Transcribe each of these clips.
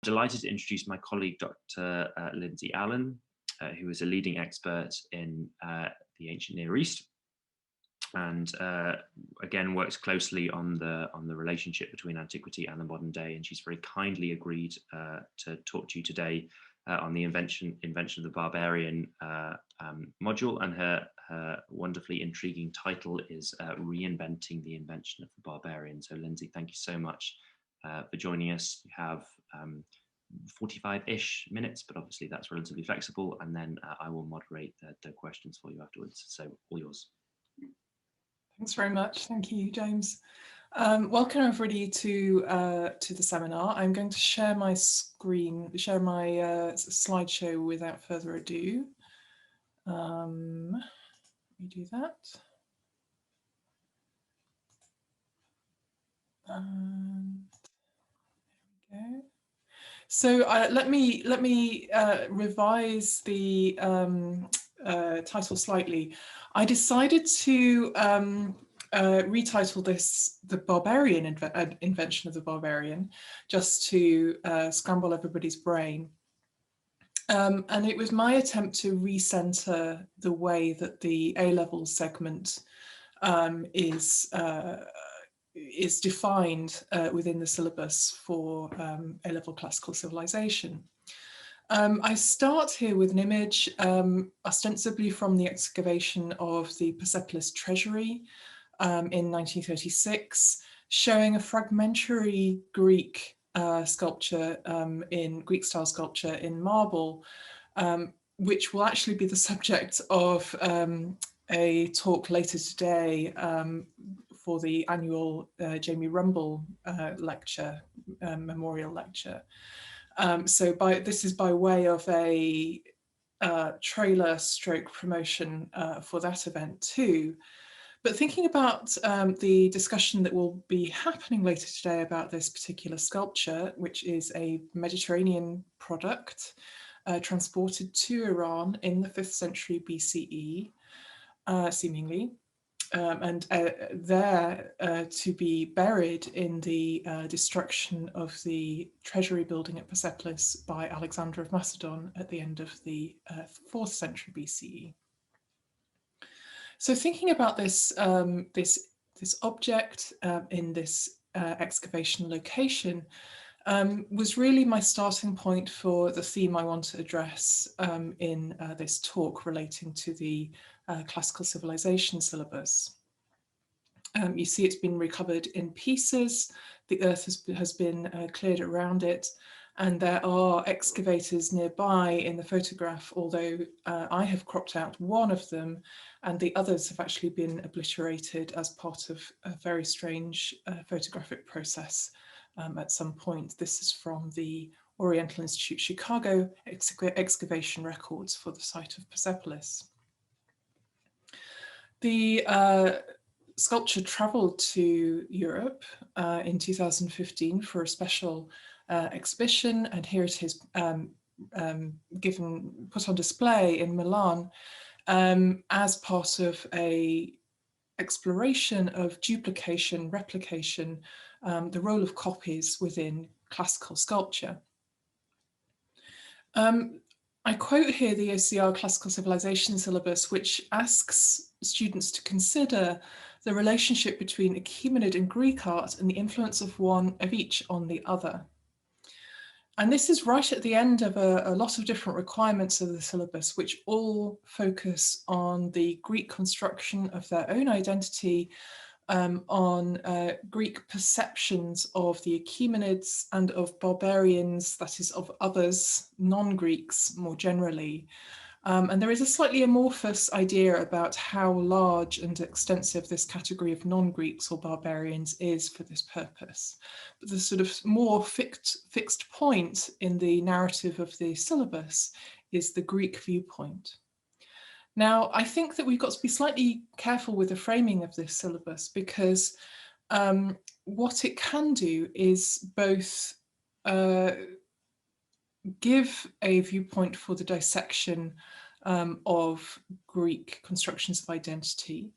delighted to introduce my colleague, Dr. Lindsay Allen, who is a leading expert in the ancient Near East, and again works closely on the relationship between antiquity and the modern day. And she's very kindly agreed to talk to you today on the invention of the Barbarian module, and her wonderfully intriguing title is Reinventing the Invention of the Barbarian. So Lindsay, thank you so much for joining us. You have 45-ish minutes, but obviously that's relatively flexible, and then I will moderate the questions for you afterwards. So all yours. Thanks very much. Thank you, James. Welcome everybody to the seminar. I'm going to share my screen, share my slideshow without further ado. Let me do that. And there we go. So let me revise the title slightly. I decided to retitle this "The Barbarian Invention of the Barbarian," just to scramble everybody's brain. And it was my attempt to recenter the way that the A-level segment is defined within the syllabus for A-level classical civilization. I start here with an image ostensibly from the excavation of the Persepolis treasury in 1936, showing a fragmentary Greek sculpture Greek style sculpture in marble, which will actually be the subject of a talk later today for the annual Jamie Rumble lecture, memorial lecture. So this is by way of a trailer stroke promotion for that event too. But thinking about the discussion that will be happening later today about this particular sculpture, which is a Mediterranean product transported to Iran in the 5th century BCE, seemingly, and there to be buried in the destruction of the treasury building at Persepolis by Alexander of Macedon at the end of the 4th century BCE. So thinking about this this object in this excavation location was really my starting point for the theme I want to address in this talk relating to the classical civilization syllabus. You see it's been recovered in pieces, the earth has been cleared around it, and there are excavators nearby in the photograph, although I have cropped out one of them and the others have actually been obliterated as part of a very strange photographic process at some point. This is from the Oriental Institute Chicago excavation records for the site of Persepolis. The sculpture traveled to Europe in 2015 for a special exhibition, and here it is put on display in Milan as part of a exploration of duplication, replication, the role of copies within classical sculpture. I quote here the OCR Classical Civilization syllabus, which asks students to consider the relationship between Achaemenid and Greek art and the influence of each on the other. And this is right at the end of a lot of different requirements of the syllabus, which all focus on the Greek construction of their own identity, on Greek perceptions of the Achaemenids and of barbarians, that is of others, non-Greeks more generally. And there is a slightly amorphous idea about how large and extensive this category of non-Greeks or barbarians is for this purpose. But the sort of more fixed point in the narrative of the syllabus is the Greek viewpoint. Now, I think that we've got to be slightly careful with the framing of this syllabus, because what it can do is both give a viewpoint for the dissection of Greek constructions of identity,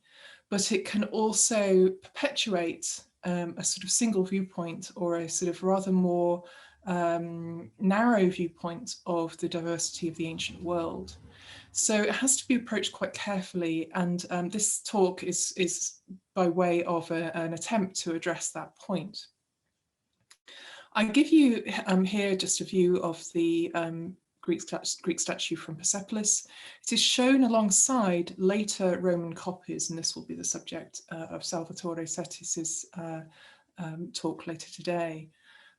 but it can also perpetuate a sort of single viewpoint, or a sort of rather more narrow viewpoint of the diversity of the ancient world. So it has to be approached quite carefully, and this talk is by way of an attempt to address that point. I give you here just a view of the Greek statue from Persepolis. It is shown alongside later Roman copies, and this will be the subject of Salvatore Settis's talk later today.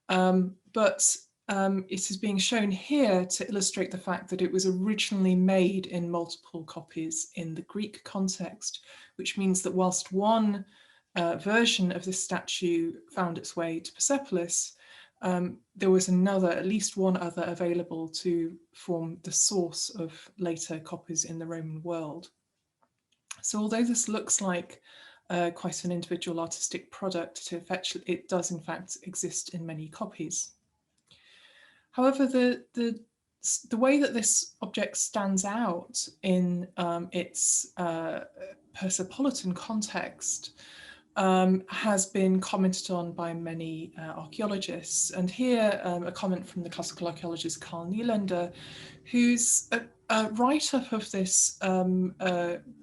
But it is being shown here to illustrate the fact that it was originally made in multiple copies in the Greek context, which means that whilst one version of this statue found its way to Persepolis, there was another, at least one other, available to form the source of later copies in the Roman world. So although this looks like quite an individual artistic product, it does in fact exist in many copies. However, the way that this object stands out in its Persepolitan context has been commented on by many archaeologists. And here a comment from the classical archaeologist Carl Nielander, whose write-up of this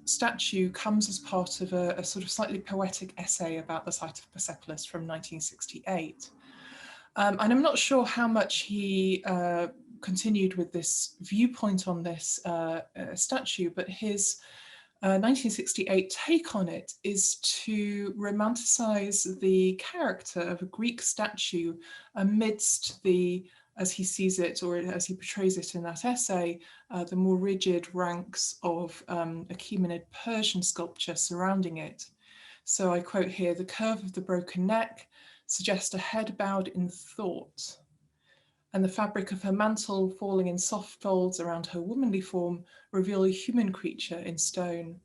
statue comes as part of a sort of slightly poetic essay about the site of Persepolis from 1968. And I'm not sure how much he continued with this viewpoint on this statue, but his 1968 take on it is to romanticize the character of a Greek statue amidst the, as he sees it, or as he portrays it in that essay, the more rigid ranks of Achaemenid Persian sculpture surrounding it. So I quote here, "The curve of the broken neck suggests a head bowed in thought, and the fabric of her mantle falling in soft folds around her womanly form reveal a human creature in stone.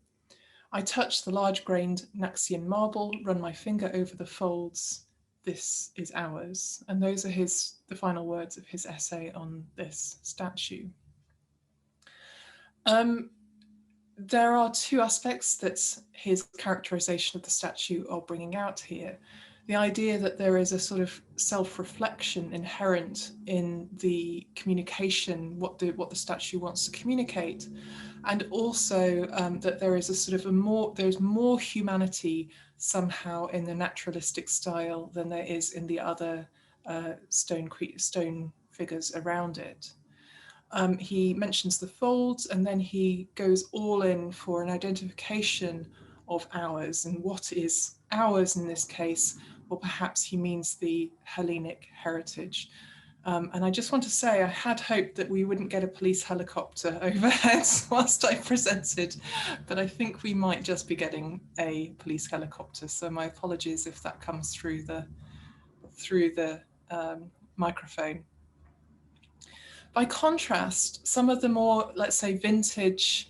I touch the large-grained Naxian marble, run my finger over the folds. This is ours." And those are the final words of his essay on this statue. There are two aspects that his characterization of the statue are bringing out here. The idea that there is a sort of self-reflection inherent in the communication, what the statue wants to communicate, and also that there is a sort of there's more humanity somehow in the naturalistic style than there is in the other stone figures around it. He mentions the folds, and then he goes all in for an identification of ours, and what is ours in this case, or perhaps he means the Hellenic heritage. And I just want to say, I had hoped that we wouldn't get a police helicopter overhead whilst I presented, but I think we might just be getting a police helicopter. So my apologies if that comes through the microphone. By contrast, some of the more, let's say, vintage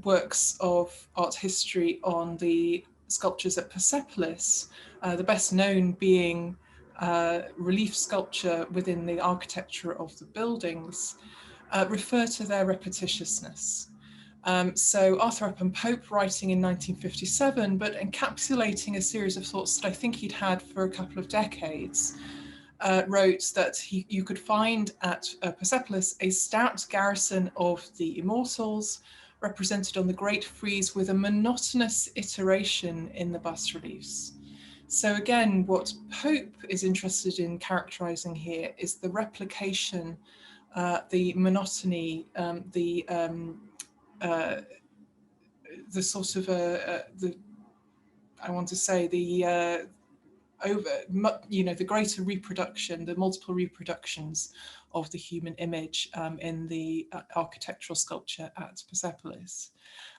works of art history on the sculptures at Persepolis, the best known being relief sculpture within the architecture of the buildings, refer to their repetitiousness. So Arthur Upham Pope, writing in 1957, but encapsulating a series of thoughts that I think he'd had for a couple of decades, wrote that you could find at Persepolis a stout garrison of the immortals, represented on the great frieze with a monotonous iteration in the bas-reliefs. So again, what Pope is interested in characterizing here is the replication, the monotony, the sort of I want to say the the greater reproduction, the multiple reproductions of the human image in the architectural sculpture at Persepolis.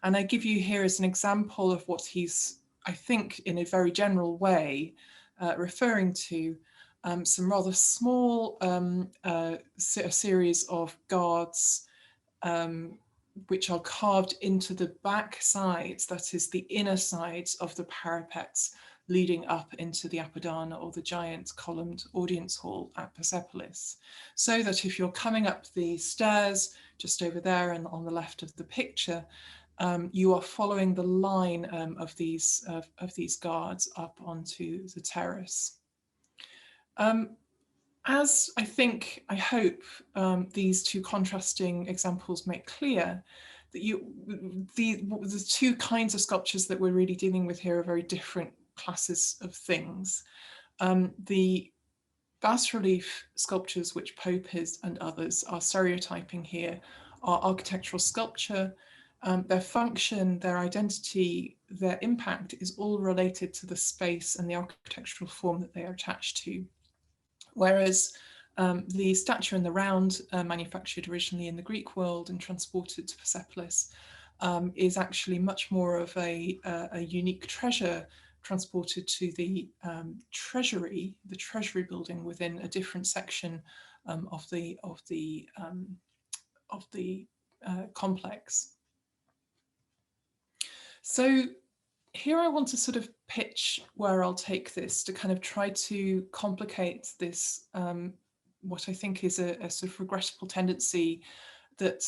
And I give you here as an example of what he's, I think, in a very general way, referring to some rather small series of guards which are carved into the back sides, that is the inner sides of the parapets leading up into the Apadana, or the giant columned audience hall at Persepolis. So that if you're coming up the stairs just over there and on the left of the picture, you are following the line of these guards up onto the terrace. as I hope these two contrasting examples make clear, that the two kinds of sculptures that we're really dealing with here are very different classes of things. The bas-relief sculptures, which Pope is and others are stereotyping here, are architectural sculpture. Their function, their identity, their impact is all related to the space and the architectural form that they are attached to. Whereas the statue in the round, manufactured originally in the Greek world and transported to Persepolis, is actually much more of a unique treasure transported to the treasury building within a different section of the complex. So here I want to sort of pitch where I'll take this to kind of try to complicate this, what I think is a sort of regrettable tendency that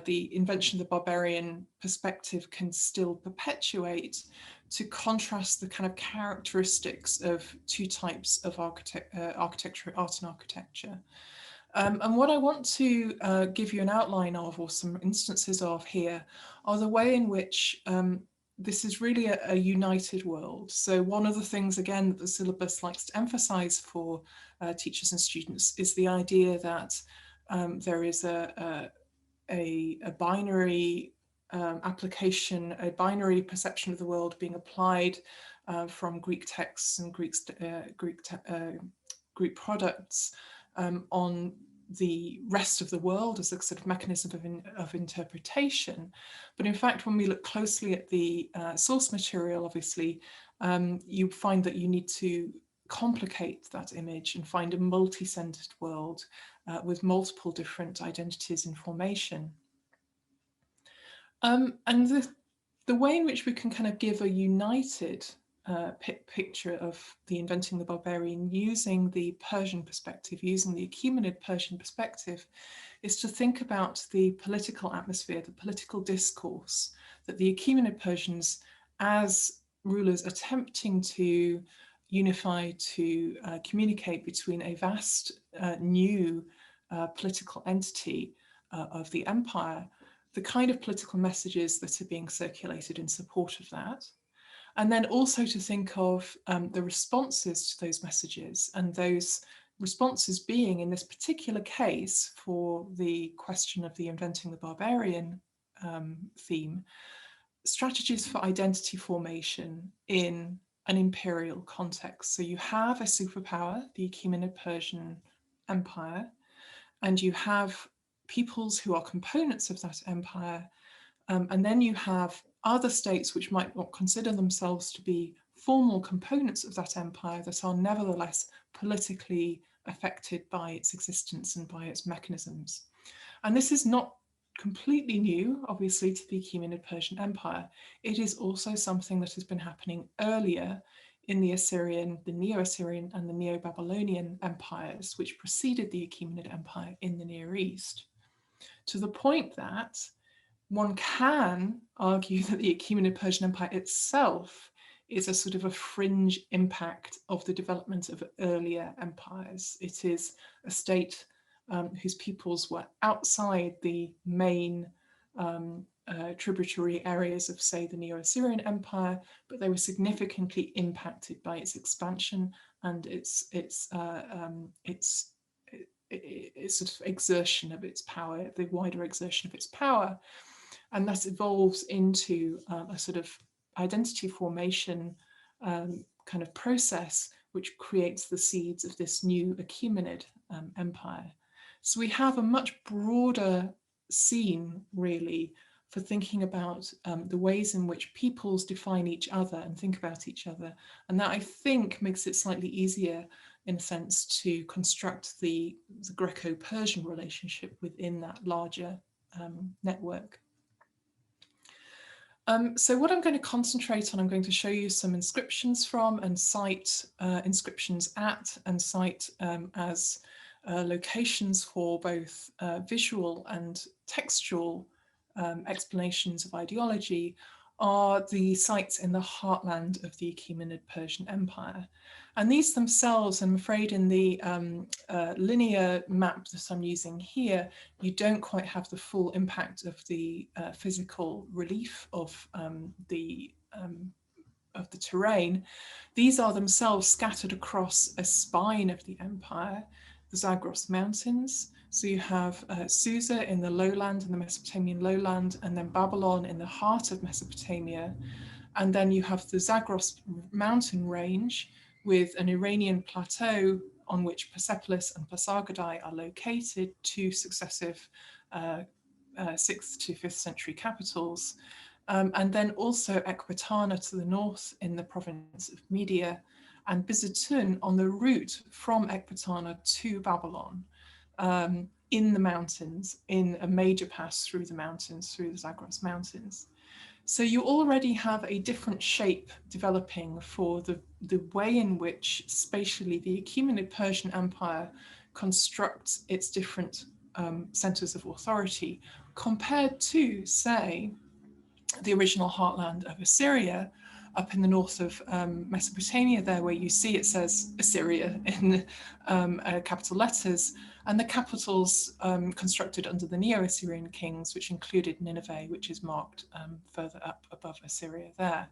the invention of the barbarian perspective can still perpetuate, to contrast the kind of characteristics of two types of architecture, art and architecture. And what I want to give you an outline of, or some instances of here, are the way in which this is really a united world. So one of the things, again, that the syllabus likes to emphasize for teachers and students is the idea that there is a binary application, a binary perception of the world being applied from Greek texts and Greek products on the rest of the world as a sort of mechanism of interpretation. But in fact, when we look closely at the source material, obviously, you find that you need to complicate that image and find a multi-centered world with multiple different identities in formation. And the way in which we can kind of give a united picture of the Inventing the Barbarian using the Persian perspective, using the Achaemenid Persian perspective, is to think about the political atmosphere, the political discourse that the Achaemenid Persians, as rulers attempting to unify, to communicate between a vast new political entity of the empire, the kind of political messages that are being circulated in support of that. And then also to think of the responses to those messages, and those responses being, in this particular case, for the question of the Inventing the Barbarian theme, strategies for identity formation in an imperial context. So you have a superpower, the Achaemenid Persian Empire, and you have peoples who are components of that empire, and then you have other states which might not consider themselves to be formal components of that empire that are nevertheless politically affected by its existence and by its mechanisms. And this is not completely new, obviously, to the Achaemenid Persian Empire. It is also something that has been happening earlier in the Assyrian, the Neo-Assyrian and the Neo-Babylonian empires, which preceded the Achaemenid Empire in the Near East, to the point that one can argue that the Achaemenid Persian Empire itself is a sort of a fringe impact of the development of earlier empires. It is a state whose peoples were outside the main tributary areas of, say, the Neo-Assyrian Empire, but they were significantly impacted by its expansion and its sort of exertion of its power, the wider exertion of its power. And that evolves into a sort of identity formation kind of process, which creates the seeds of this new Achaemenid empire. So we have a much broader scene, really, for thinking about the ways in which peoples define each other and think about each other. And that, I think, makes it slightly easier, in a sense, to construct the Greco-Persian relationship within that larger network. So what I'm going to concentrate on, I'm going to show you some inscriptions from and cite inscriptions at and cite as locations for both visual and textual explanations of ideology are the sites in the heartland of the Achaemenid Persian Empire. And these themselves, I'm afraid in the linear map that I'm using here, you don't quite have the full impact of the physical relief of the terrain. These are themselves scattered across a spine of the empire, the Zagros Mountains. So you have Souza in the lowland, in the Mesopotamian lowland, and then Babylon in the heart of Mesopotamia. And then you have the Zagros mountain range with an Iranian plateau on which Persepolis and Pasargadae are located, two successive 6th to 5th century capitals. And then also Ekbatana to the north in the province of Media, and Buzatun on the route from Ekbatana to Babylon in the mountains, in a major pass through the mountains, through the Zagros Mountains. So you already have a different shape developing for the way in which spatially the Achaemenid Persian Empire constructs its different centers of authority compared to, say, the original heartland of Assyria up in the north of Mesopotamia there, where you see it says Assyria in capital letters, and the capitals constructed under the Neo-Assyrian kings, which included Nineveh, which is marked further up above Assyria there,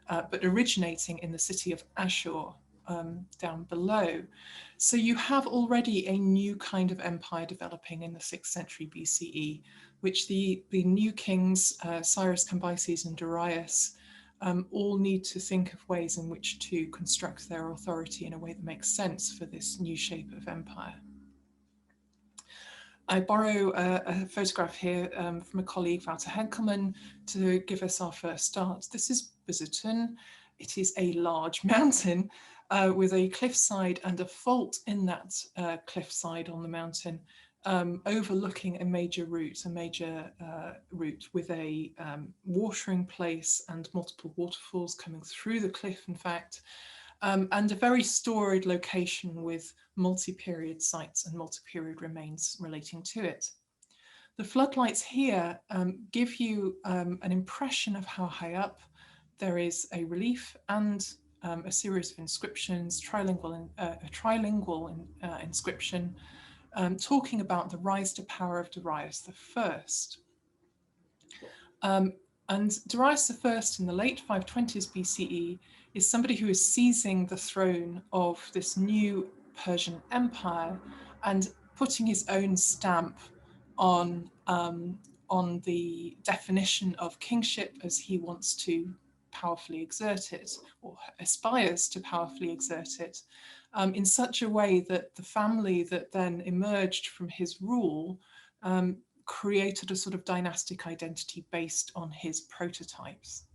but originating in the city of Ashur down below. So you have already a new kind of empire developing in the 6th century BCE, which the new kings, Cyrus, Cambyses and Darius, all need to think of ways in which to construct their authority in a way that makes sense for this new shape of empire. I borrow a photograph here from a colleague, Wouter Henkelman, to give us our first start. This is Buzatun. It is a large mountain with a cliffside and a fault in that cliffside on the mountain, overlooking a major route with a watering place and multiple waterfalls coming through the cliff, in fact, and a very storied location with multi-period sites and multi-period remains relating to it. The floodlights here give you an impression of how high up there is a relief and a series of inscriptions, a trilingual inscription, talking about the rise to power of Darius I. And Darius I in the late 520s BCE is somebody who is seizing the throne of this new Persian Empire and putting his own stamp on the definition of kingship as he wants to powerfully exert it, or aspires to powerfully exert it, in such a way that the family that then emerged from his rule created a sort of dynastic identity based on his prototypes.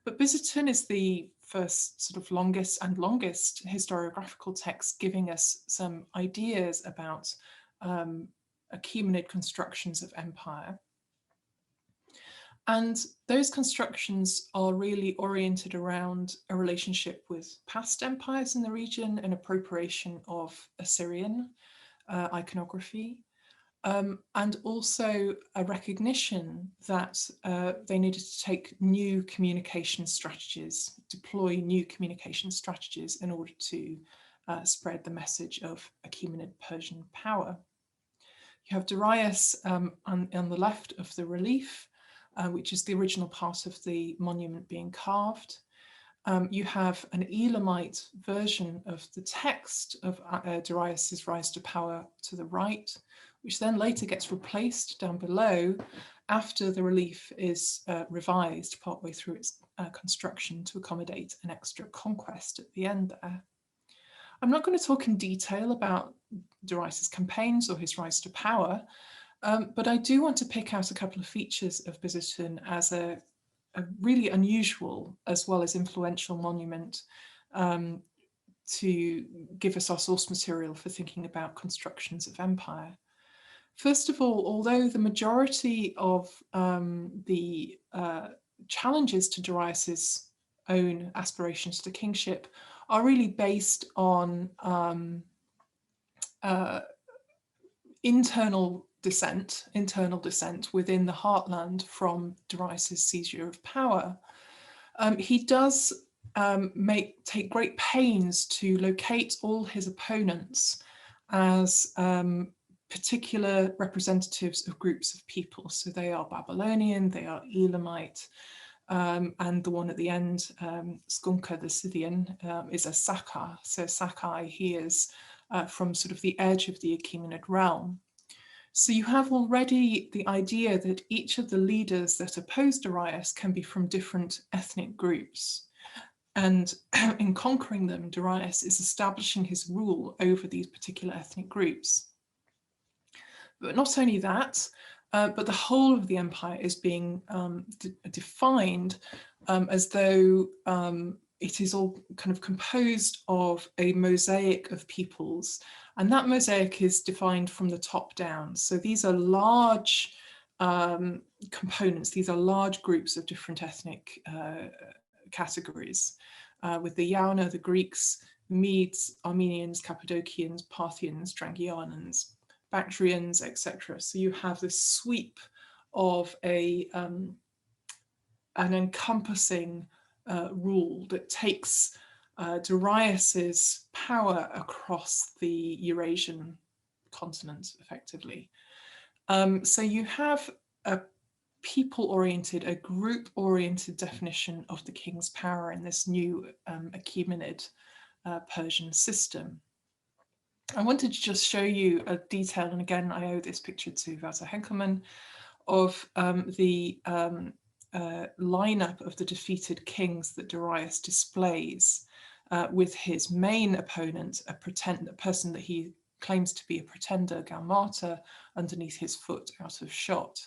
But Buzatun is the first sort of longest historiographical text giving us some ideas about Achaemenid constructions of empire. And those constructions are really oriented around a relationship with past empires in the region, an appropriation of Assyrian iconography, and also a recognition that they needed to take new communication strategies, deploy new communication strategies in order to spread the message of Achaemenid Persian power. You have Darius on the left of the relief, which is the original part of the monument being carved. You have an Elamite version of the text of Darius's rise to power to the right, which then later gets replaced down below after the relief is revised partway through its construction to accommodate an extra conquest at the end there. I'm not going to talk in detail about Darius's campaigns or his rise to power, but I do want to pick out a couple of features of Buzatun as a really unusual as well as influential monument to give us our source material for thinking about constructions of empire. First of all, although the majority of the challenges to Darius's own aspirations to kingship are really based on internal dissent, internal dissent within the heartland from Darius's seizure of power, he does take great pains to locate all his opponents as particular representatives of groups of people. So they are Babylonian, they are Elamite, and the one at the end, Skunka the Scythian, is a Sakai. So Sakai, he is from sort of the edge of the Achaemenid realm. So you have already the idea that each of the leaders that oppose Darius can be from different ethnic groups. And in conquering them, Darius is establishing his rule over these particular ethnic groups. But not only that, but the whole of the empire is being defined as though it is all kind of composed of a mosaic of peoples. And that mosaic is defined from the top down. So these are large components. These are large groups of different ethnic categories, with the Yauna, the Greeks, Medes, Armenians, Cappadocians, Parthians, Strangianans, Bactrians, etc. So you have this sweep of an encompassing rule that takes Darius's power across the Eurasian continent, effectively. So you have a people-oriented, a group-oriented definition of the king's power in this new Achaemenid Persian system. I wanted to just show you a detail, and again, I owe this picture to Wouter Henkelman, of the lineup of the defeated kings that Darius displays with his main opponent, a person that he claims to be a pretender, Galmata, underneath his foot out of shot.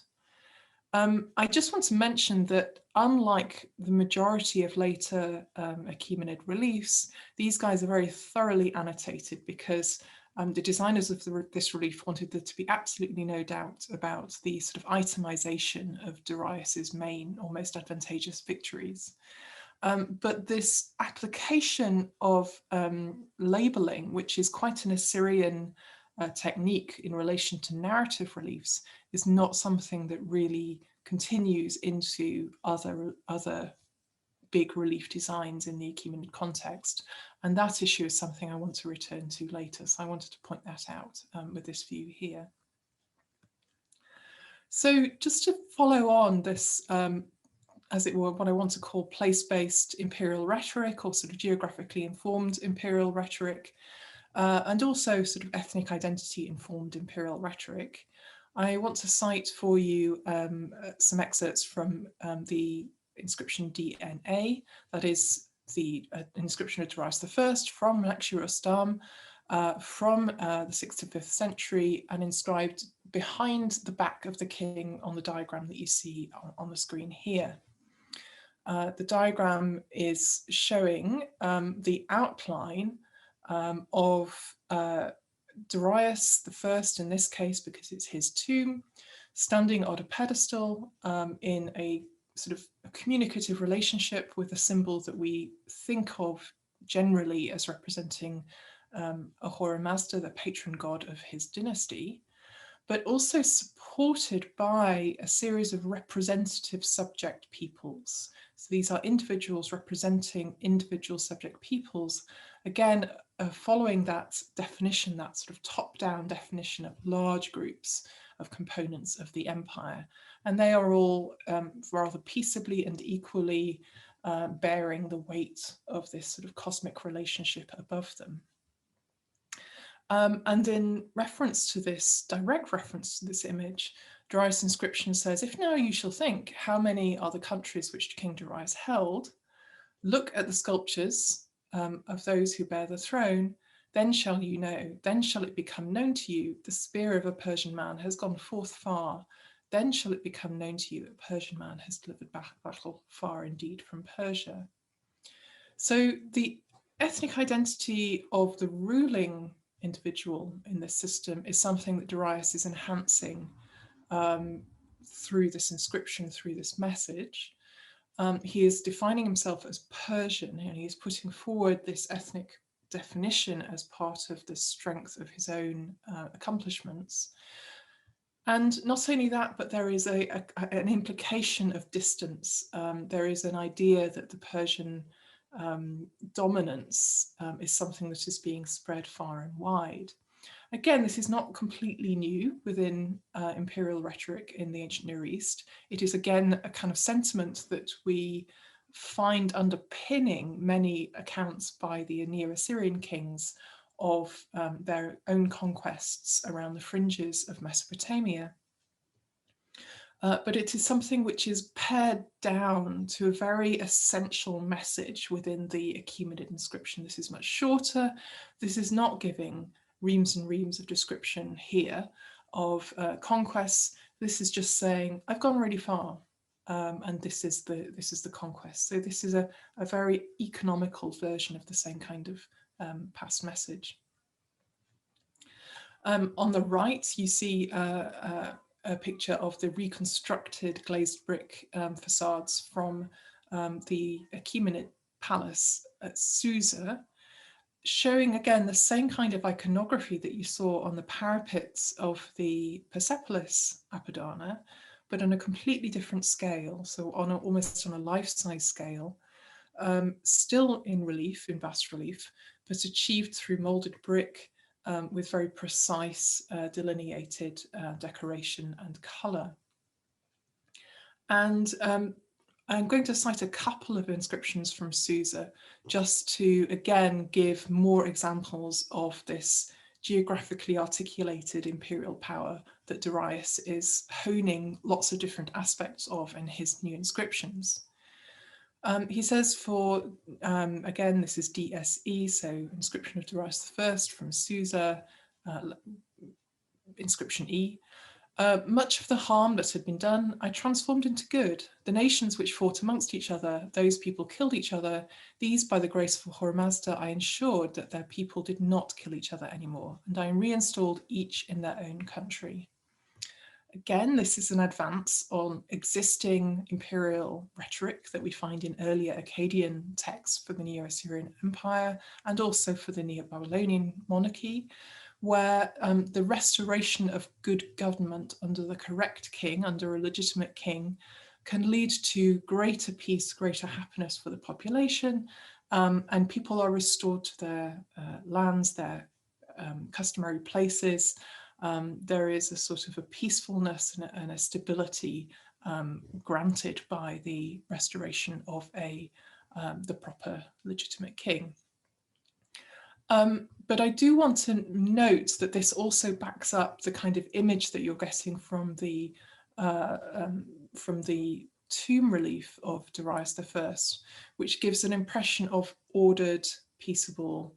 I just want to mention that unlike the majority of later Achaemenid reliefs, these guys are very thoroughly annotated because the designers of this relief wanted there to be absolutely no doubt about the sort of itemization of Darius's main or most advantageous victories. But this application of labeling, which is quite an Assyrian technique in relation to narrative reliefs, is not something that really continues into other big relief designs in the Achaemenid context. And that issue is something I want to return to later. So I wanted to point that out with this view here. So just to follow on this, as it were, what I want to call place-based imperial rhetoric, or sort of geographically informed imperial rhetoric, and also sort of ethnic identity informed imperial rhetoric, I want to cite for you some excerpts from the inscription DNA, that is the inscription of Darius I from Naqsh-Rustam from the 6th to 5th century, and inscribed behind the back of the king on the diagram that you see on the screen here. The diagram is showing the outline of Darius I in this case, because it's his tomb, standing on a pedestal in a sort of a communicative relationship with a symbol that we think of generally as representing Ahura Mazda, the patron god of his dynasty, but also supported by a series of representative subject peoples. So these are individuals representing individual subject peoples, again, following that definition, that sort of top-down definition of large groups of components of the empire. And they are all rather peaceably and equally bearing the weight of this sort of cosmic relationship above them. And in reference to this, direct reference to this image, Darius' inscription says, "If now you shall think, how many are the countries which King Darius held? Look at the sculptures of those who bear the throne, then shall you know, then shall it become known to you, the spear of a Persian man has gone forth far, then shall it become known to you, a Persian man has delivered battle far indeed from Persia." So the ethnic identity of the ruling individual in this system is something that Darius is enhancing through this inscription, through this message. He is defining himself as Persian, and he is putting forward this ethnic definition as part of the strength of his own accomplishments. And not only that, but there is an implication of distance. There is an idea that the Persian dominance is something that is being spread far and wide. Again, this is not completely new within imperial rhetoric in the ancient Near East. It is again a kind of sentiment that we find underpinning many accounts by the Neo-Assyrian kings of their own conquests around the fringes of Mesopotamia. But it is something which is pared down to a very essential message within the Achaemenid inscription. This is much shorter. This is not giving reams and reams of description here of conquests. This is just saying, I've gone really far, and this is the conquest. So this is a very economical version of the same kind of past message. On the right, you see a picture of the reconstructed glazed brick facades from the Achaemenid palace at Souza, showing again the same kind of iconography that you saw on the parapets of the Persepolis Apadana, but on a completely different scale, so on almost on a life-size scale, still in relief, in bas relief, but achieved through molded brick with very precise delineated decoration and colour. And I'm going to cite a couple of inscriptions from Souza just to, again, give more examples of this geographically articulated imperial power that Darius is honing lots of different aspects of in his new inscriptions. He says for, again, this is DSE, so inscription of Darius I from Souza, inscription E. Much of the harm that had been done, I transformed into good. The nations which fought amongst each other, those people killed each other. These, by the grace of Hormazda, I ensured that their people did not kill each other anymore, and I reinstalled each in their own country. Again, this is an advance on existing imperial rhetoric that we find in earlier Akkadian texts for the Neo-Assyrian Empire and also for the Neo-Babylonian monarchy, where the restoration of good government under the correct king, under a legitimate king, can lead to greater peace, greater happiness for the population, and people are restored to their lands, their customary places. There is a sort of a peacefulness and a stability granted by the restoration of the proper legitimate king. But I do want to note that this also backs up the kind of image that you're getting from the tomb relief of Darius I, which gives an impression of ordered, peaceable,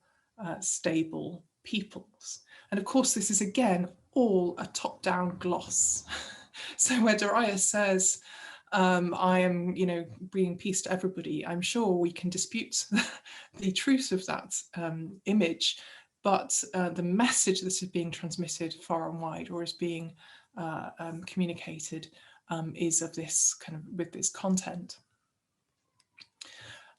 stable peoples. And of course, this is again all a top-down gloss. So where Darius says, I am, bringing peace to everybody, I'm sure we can dispute the truth of that image, but the message that is being transmitted far and wide or is being communicated is of this kind of with this content.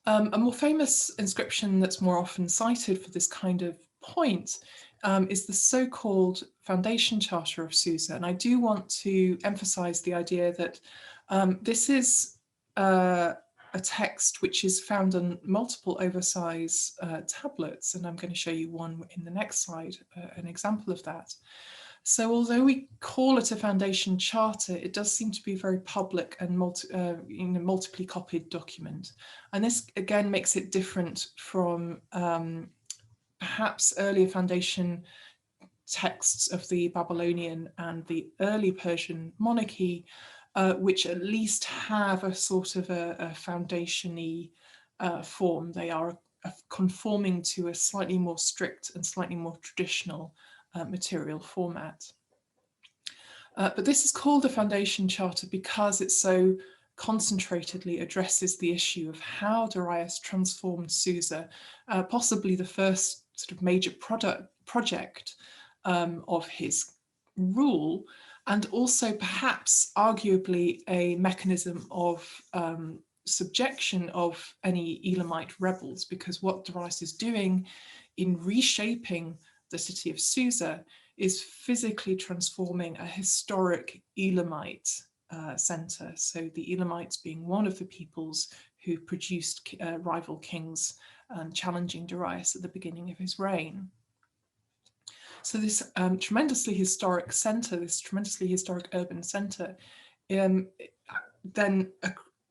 A more famous inscription that's more often cited for this kind of point is the so-called Foundation Charter of Souza. And I do want to emphasize the idea that this is a text which is found on multiple oversize tablets, and I'm going to show you one in the next slide, an example of that. So although we call it a foundation charter, it does seem to be a very public and multiply copied document. And this again makes it different from perhaps earlier foundation texts of the Babylonian and the early Persian monarchy, which at least have a sort of a foundation-y form. They are conforming to a slightly more strict and slightly more traditional material format. But this is called a foundation charter because it so concentratedly addresses the issue of how Darius transformed Souza, possibly the first sort of major project of his rule, and also perhaps arguably a mechanism of subjection of any Elamite rebels, because what Darius is doing in reshaping the city of Souza is physically transforming a historic Elamite center. So the Elamites being one of the peoples who produced rival kings challenging Darius at the beginning of his reign. So this tremendously historic center, this tremendously historic urban center, then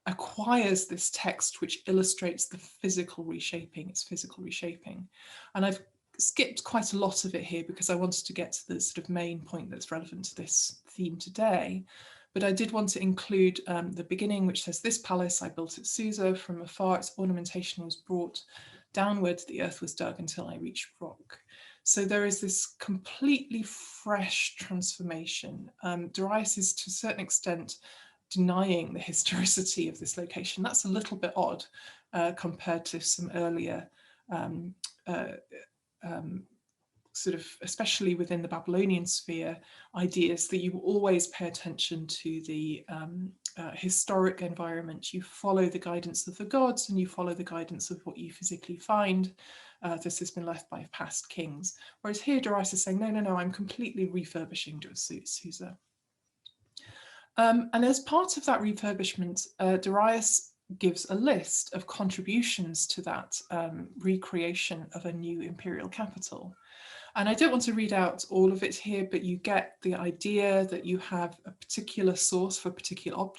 acquires this text which illustrates the physical reshaping, its physical reshaping. And I've skipped quite a lot of it here because I wanted to get to the sort of main point that's relevant to this theme today. But I did want to include the beginning, which says, "This palace I built at Souza. From afar, its ornamentation was brought downward. The earth was dug until I reached rock." So there is this completely fresh transformation. Darius is to a certain extent denying the historicity of this location. That's a little bit odd compared to some earlier sort of, especially within the Babylonian sphere, ideas that you always pay attention to the historic environment. You follow the guidance of the gods and you follow the guidance of what you physically find. This has been left by past kings. Whereas here Darius is saying, no, no, no, I'm completely refurbishing Souza. And as part of that refurbishment, Darius gives a list of contributions to that recreation of a new imperial capital. And I don't want to read out all of it here, but you get the idea that you have a particular source for particular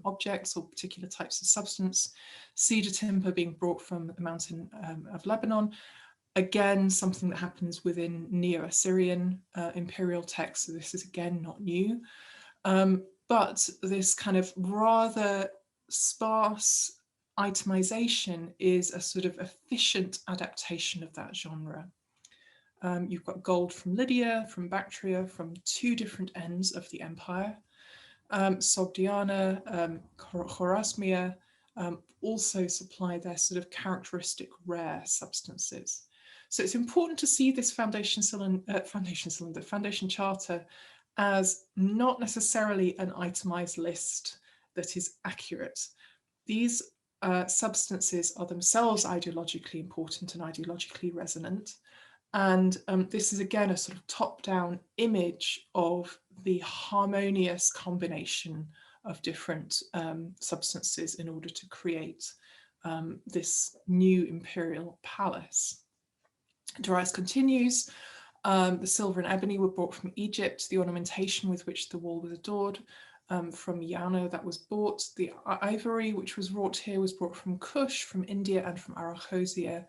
objects or particular types of substance. Cedar timber being brought from the mountain of Lebanon. Again, something that happens within Neo-Assyrian imperial texts. So this is again not new. But this kind of rather sparse itemization is a sort of efficient adaptation of that genre. You've got gold from Lydia, from Bactria, from two different ends of the empire. Sogdiana, Chorasmia also supply their sort of characteristic rare substances. So it's important to see this foundation charter as not necessarily an itemized list that is accurate. These substances are themselves ideologically important and ideologically resonant. And this is again a sort of top-down image of the harmonious combination of different substances in order to create this new imperial palace. Darius continues, the silver and ebony were brought from Egypt, the ornamentation with which the wall was adored from Yana that was bought, the ivory which was wrought here was brought from Kush, from India and from Arachosia.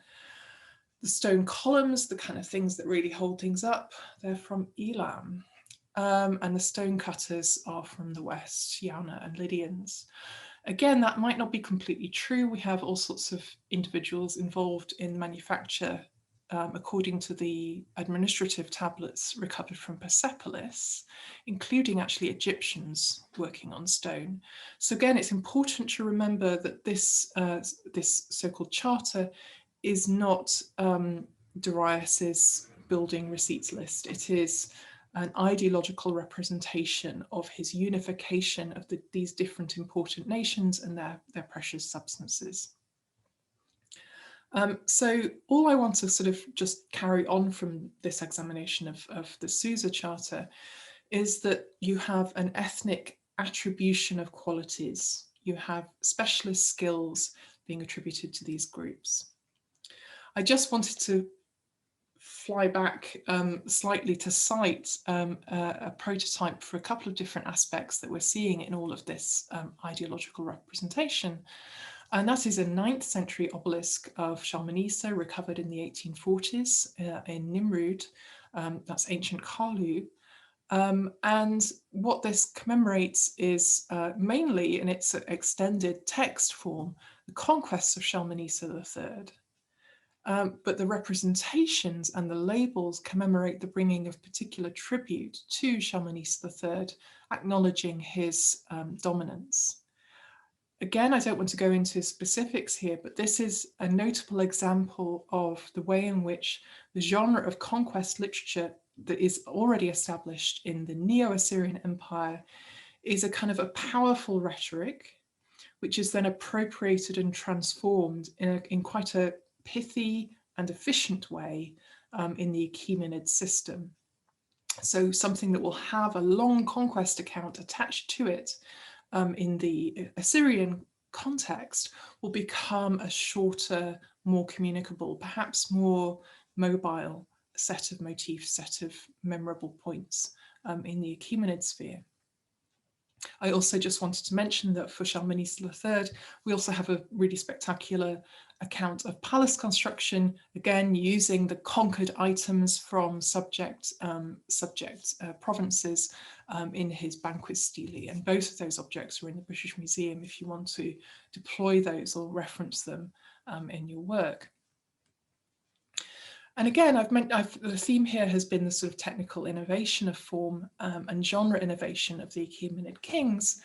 The stone columns, the kind of things that really hold things up, they're from Elam. And the stone cutters are from the west, Yana and Lydians. Again, that might not be completely true. We have all sorts of individuals involved in manufacture according to the administrative tablets recovered from Persepolis, including actually Egyptians working on stone. So again, it's important to remember that this so-called charter is not Darius's building receipts list. It is an ideological representation of his unification of these different important nations and their precious substances. So all I want to sort of just carry on from this examination of the Souza Charter is that you have an ethnic attribution of qualities. You have specialist skills being attributed to these groups. I just wanted to fly back slightly to cite a prototype for a couple of different aspects that we're seeing in all of this ideological representation. And that is a 9th century obelisk of Shalmaneser recovered in the 1840s in Nimrud, that's ancient Kalu. And what this commemorates is mainly in its extended text form, the conquests of Shalmaneser III. But the representations and the labels commemorate the bringing of particular tribute to Shalmaneser III, acknowledging his dominance. Again, I don't want to go into specifics here, but this is a notable example of the way in which the genre of conquest literature that is already established in the Neo-Assyrian Empire is a kind of a powerful rhetoric, which is then appropriated and transformed in quite a pithy and efficient way in the Achaemenid system. So something that will have a long conquest account attached to it in the Assyrian context will become a shorter, more communicable, perhaps more mobile set of motifs, set of memorable points in the Achaemenid sphere. I also just wanted to mention that for Shalmaneser III, we also have a really spectacular account of palace construction, again using the conquered items from subject provinces in his banquet stele. And both of those objects are in the British Museum if you want to deploy those or reference them in your work. And again, the theme here has been the sort of technical innovation of form and genre innovation of the Achaemenid kings.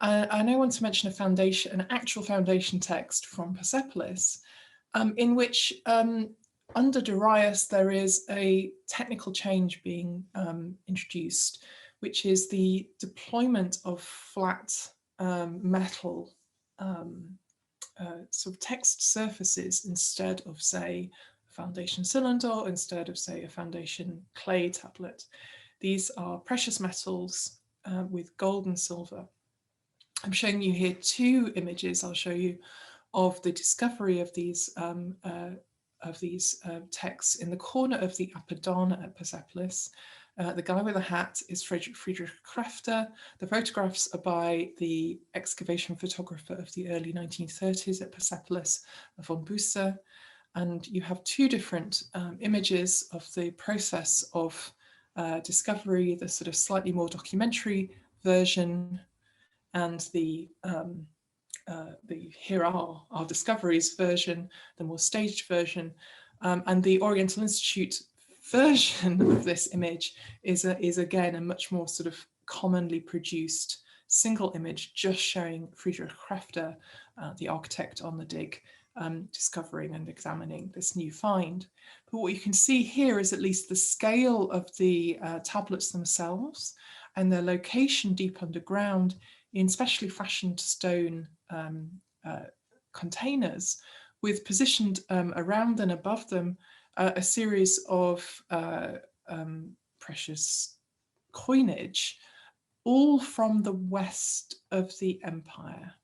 And I want to mention an actual foundation text from Persepolis, in which under Darius there is a technical change being introduced, which is the deployment of flat metal sort of text surfaces instead of, say, foundation cylinder, instead of, say, a foundation clay tablet. These are precious metals with gold and silver. I'm showing you here two images. I'll show you of the discovery of these texts in the corner of the Apadana at Persepolis. The guy with the hat is Friedrich Krafter. The photographs are by the excavation photographer of the early 1930s at Persepolis, von Busse. And you have two different images of the process of discovery, the sort of slightly more documentary version, and the here are our discoveries version, the more staged version, and the Oriental Institute version of this image is again a much more sort of commonly produced single image, just showing Friedrich Krafter, the architect on the dig, discovering and examining this new find. But what you can see here is at least the scale of the tablets themselves and their location deep underground in specially fashioned stone containers, with positioned around and above them a series of precious coinage, all from the west of the empire.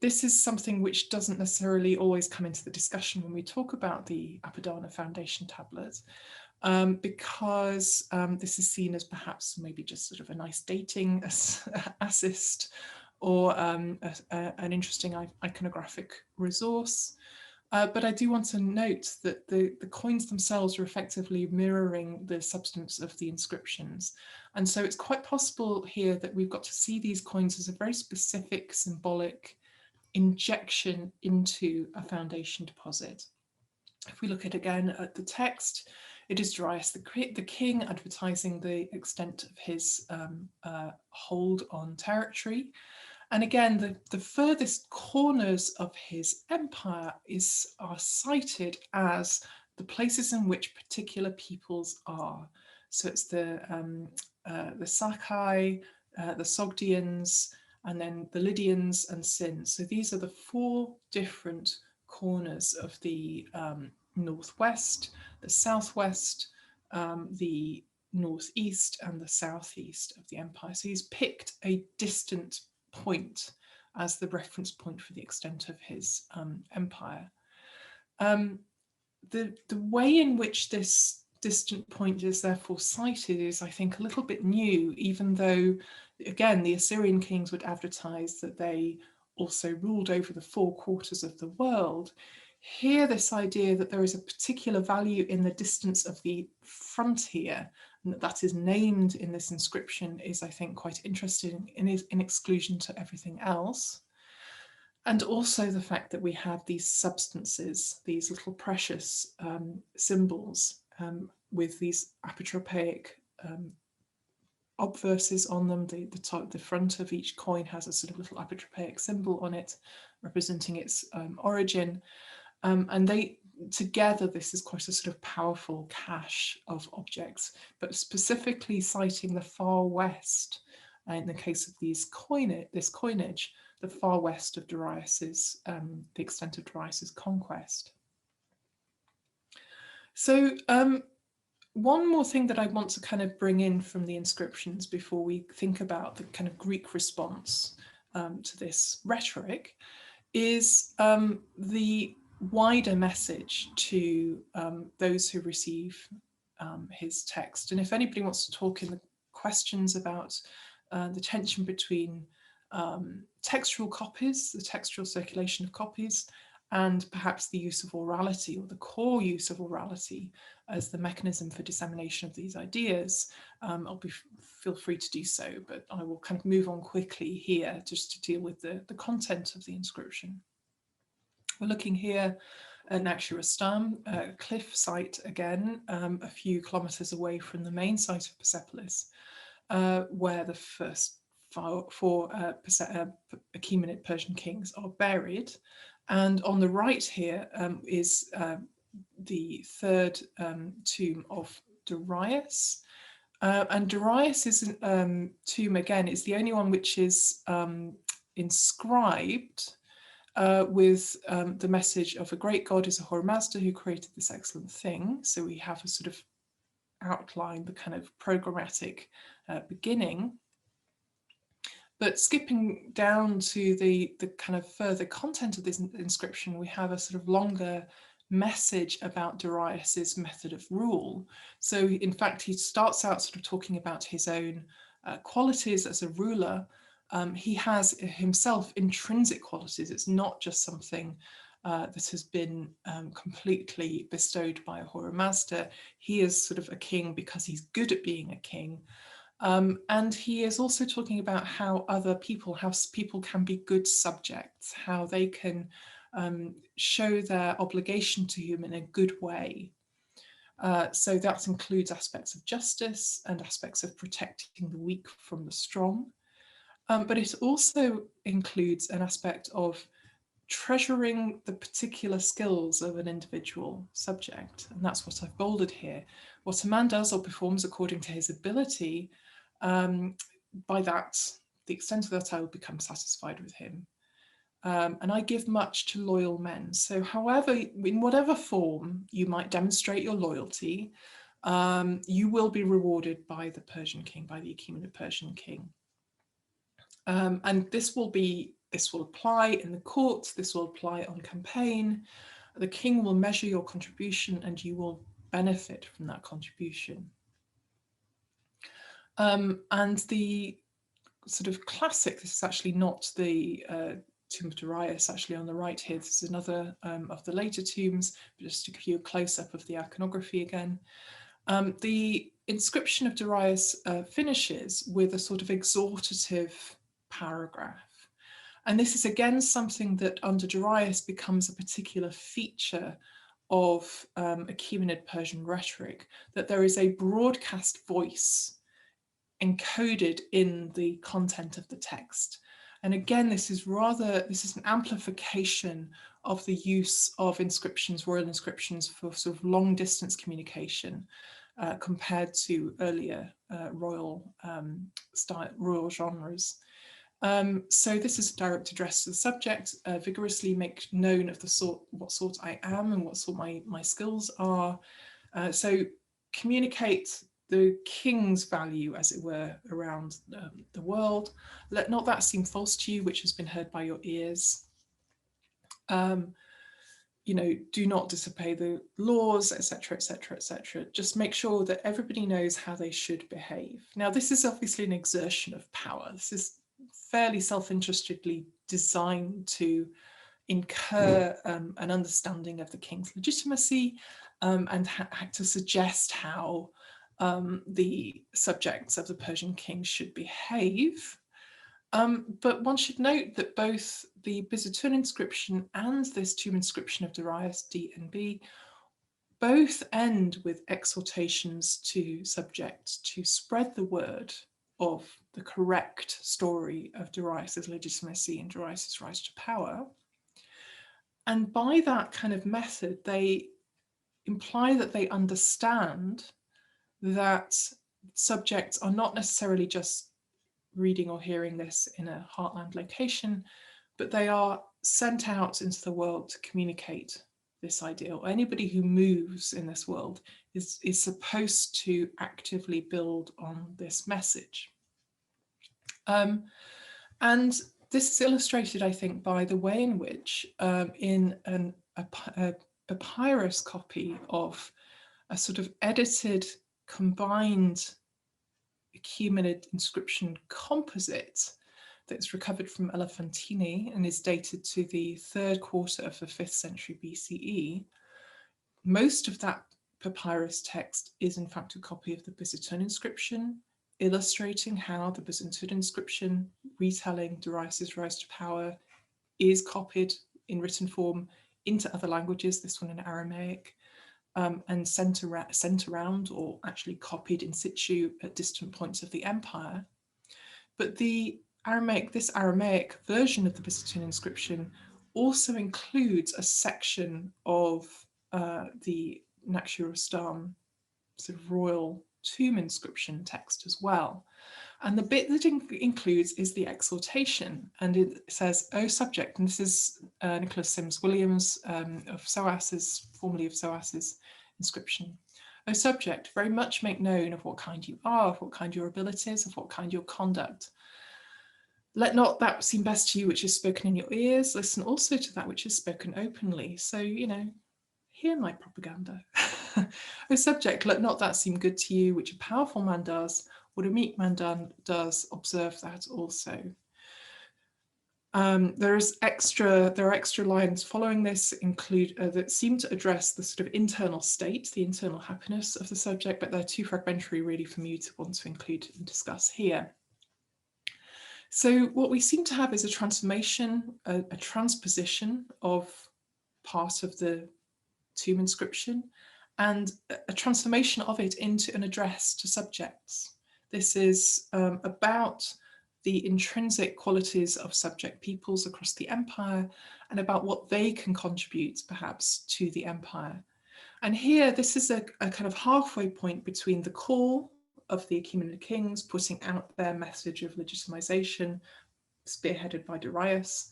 This is something which doesn't necessarily always come into the discussion when we talk about the Apadana Foundation tablet, because this is seen as perhaps maybe just sort of a nice dating assist or an interesting iconographic resource. But I do want to note that the coins themselves are effectively mirroring the substance of the inscriptions. And so it's quite possible here that we've got to see these coins as a very specific symbolic injection into a foundation deposit. If we look again at the text, it is Darius the king advertising the extent of his hold on territory. And again, the furthest corners of his empire are cited as the places in which particular peoples are. So it's the Sakai, the Sogdians, and then the Lydians and Sin. So these are the four different corners of the northwest, the southwest, the northeast, and the southeast of the empire. So he's picked a distant point as the reference point for the extent of his empire. The way in which this distant point is therefore cited is, I think, a little bit new, even though, again, the Assyrian kings would advertise that they also ruled over the 4 quarters of the world. Here, this idea that there is a particular value in the distance of the frontier, and that is named in this inscription, is, I think, quite interesting in exclusion to everything else. And also the fact that we have these substances, these little precious symbols with these apotropaic obverses on them. The front of each coin has a sort of little apotropaic symbol on it, representing its origin. And they together, this is quite a sort of powerful cache of objects, but specifically citing the far west, in the case of this coinage, the far west of Darius's, the extent of Darius's conquest. So One more thing that I want to kind of bring in from the inscriptions before we think about the kind of Greek response to this rhetoric is the wider message to those who receive his text. And if anybody wants to talk in the questions about the tension between textual copies, the textual circulation of copies, and perhaps the use of orality, or the core use of orality as the mechanism for dissemination of these ideas, feel free to do so, but I will kind of move on quickly here just to deal with the content of the inscription. We're looking here at Naxxurastam, a cliff site again, a few kilometers away from the main site of Persepolis, where the first four Achaemenid Persian kings are buried. And on the right here is the third tomb of Darius. And Darius's tomb, again, is the only one which is inscribed with the message of a great God is Ahura Mazda who created this excellent thing. So we have a sort of outline, the kind of programmatic beginning. But skipping down to the kind of further content of this inscription, we have a sort of longer message about Darius's method of rule. So in fact, he starts out sort of talking about his own qualities as a ruler. He has himself intrinsic qualities. It's not just something that has been completely bestowed by Ahura Mazda. He is sort of a king because he's good at being a king. And he is also talking about how people can be good subjects, how they can show their obligation to him in a good way. So that includes aspects of justice and aspects of protecting the weak from the strong. But it also includes an aspect of treasuring the particular skills of an individual subject. And that's what I've bolded here. What a man does or performs according to his ability, by that, the extent of that, I will become satisfied with him. And I give much to loyal men. So however, in whatever form you might demonstrate your loyalty, you will be rewarded by the Persian king, by the Achaemenid Persian king. And this will apply in the court, this will apply on campaign. The king will measure your contribution and you will benefit from that contribution. And the sort of classic, this is actually not the tomb of Darius, actually on the right here, this is another of the later tombs, but just to give you a close-up of the iconography again. The inscription of Darius finishes with a sort of exhortative paragraph. And this is again something that under Darius becomes a particular feature of Achaemenid Persian rhetoric, that there is a broadcast voice encoded in the content of the text. And again, this is an amplification of the use of inscriptions, royal inscriptions, for sort of long distance communication compared to earlier royal genres. So this is a direct address to the subject, vigorously make known of what sort I am and what sort my skills are. So communicate the king's value, as it were, around the world. Let not that seem false to you, which has been heard by your ears. Do not disobey the laws, etc., etc., etc. Just make sure that everybody knows how they should behave. Now, this is obviously an exertion of power. This is fairly self-interestedly designed to incur an understanding of the king's legitimacy and to suggest how the subjects of the Persian king should behave. But one should note that both the Buzatun inscription and this tomb inscription of Darius, D and B, both end with exhortations to subjects to spread the word of the correct story of Darius's legitimacy and Darius's rise to power. And by that kind of method, they imply that they understand that subjects are not necessarily just reading or hearing this in a heartland location, but they are sent out into the world to communicate this ideal. Anybody who moves in this world is supposed to actively build on this message. And this is illustrated, I think, by the way in which in a papyrus copy of a sort of edited, combined Achaemenid inscription composite that's recovered from Elephantine and is dated to the 3rd quarter of the 5th century BCE. Most of that papyrus text is in fact a copy of the Buzatun inscription, illustrating how the Buzatun inscription retelling Darius's rise to power is copied in written form into other languages, this one in Aramaic, and sent around or actually copied in situ at distant points of the empire. But this Aramaic version of the Buzatun inscription also includes a section of the Naqsh-e-Rustam sort of royal tomb inscription text as well. And the bit that includes is the exhortation, and it says, "O subject," and this is Nicholas Sims Williams of SOAS's, formerly of SOAS's inscription. "O subject, very much make known of what kind you are, of what kind your abilities, of what kind your conduct. Let not that seem best to you which is spoken in your ears, listen also to that which is spoken openly." So, you know, hear my propaganda. "O subject, let not that seem good to you which a powerful man does, what a meek man does, observe that also." There are extra lines following this that seem to address the sort of internal state, the internal happiness of the subject, but they're too fragmentary really for me to want to include and discuss here. So what we seem to have is a transformation, a transposition of part of the tomb inscription, and a transformation of it into an address to subjects. This is about the intrinsic qualities of subject peoples across the empire and about what they can contribute perhaps to the empire. And here, this is a kind of halfway point between the call of the Achaemenid kings putting out their message of legitimization, spearheaded by Darius,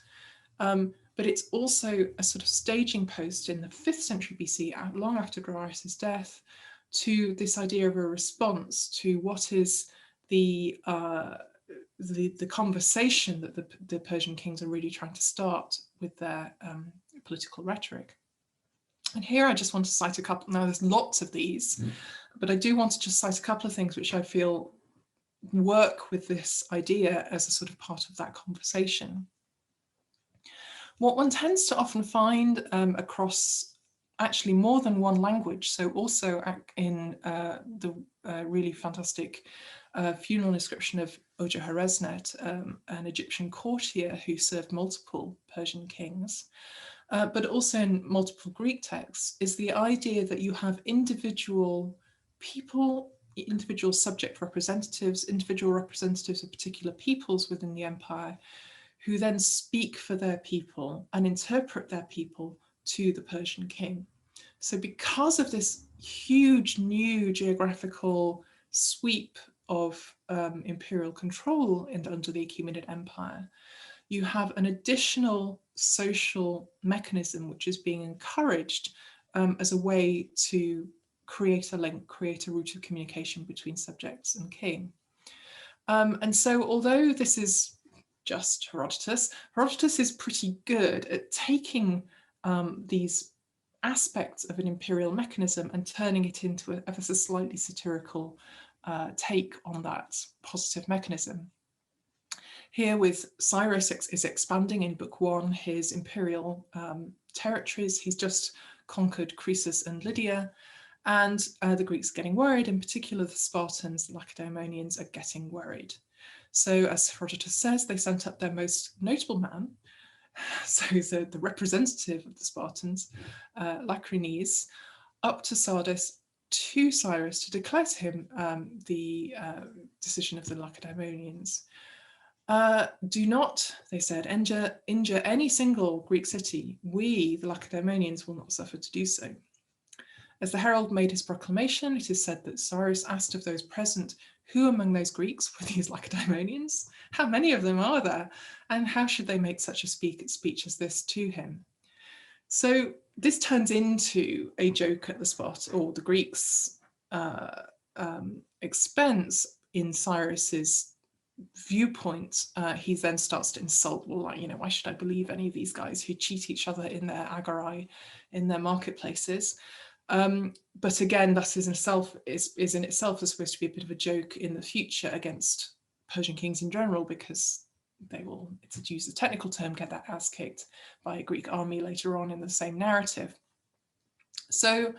but it's also a sort of staging post in the 5th century BC, long after Darius's death, to this idea of a response to what is the conversation that the Persian kings are really trying to start with their political rhetoric. And here I just want to cite a couple. Now there's lots of these, but I do want to just cite a couple of things which I feel work with this idea as a sort of part of that conversation. What one tends to often find across actually more than one language, so also in the really fantastic funeral inscription of Oja-Haresnet, an Egyptian courtier who served multiple Persian kings, but also in multiple Greek texts, is the idea that you have individual people, individual subject representatives, individual representatives of particular peoples within the empire, who then speak for their people and interpret their people to the Persian king. So because of this huge new geographical sweep of imperial control under the Achaemenid Empire, you have an additional social mechanism which is being encouraged as a way to create a link, create a route of communication between subjects and king. And so although this is just Herodotus, Herodotus is pretty good at taking these aspects of an imperial mechanism and turning it into a slightly satirical take on that positive mechanism. Here with Cyrus is expanding in book 1 his imperial territories. He's just conquered Croesus and Lydia, and the Greeks are getting worried. In particular, the Spartans, the Lacedaemonians, are getting worried. So as Herodotus says, they sent up their most notable man, so the representative of the Spartans, Lacrynes, up to Sardis to Cyrus to declare to him the decision of the Lacedaemonians. Do not, they said, injure any single Greek city. We, the Lacedaemonians, will not suffer to do so. As the herald made his proclamation, it is said that Cyrus asked of those present, who among those Greeks were these Lacedaemonians? How many of them are there? And how should they make such a speech as this to him? So this turns into a joke at the spot, or the Greeks' expense in Cyrus's viewpoint. He then starts to insult, well, like, why should I believe any of these guys who cheat each other in their agorae, in their marketplaces? But again, that is in itself supposed to be a bit of a joke in the future against Persian kings in general, because they will, to use the technical term, get their ass kicked by a Greek army later on in the same narrative. So,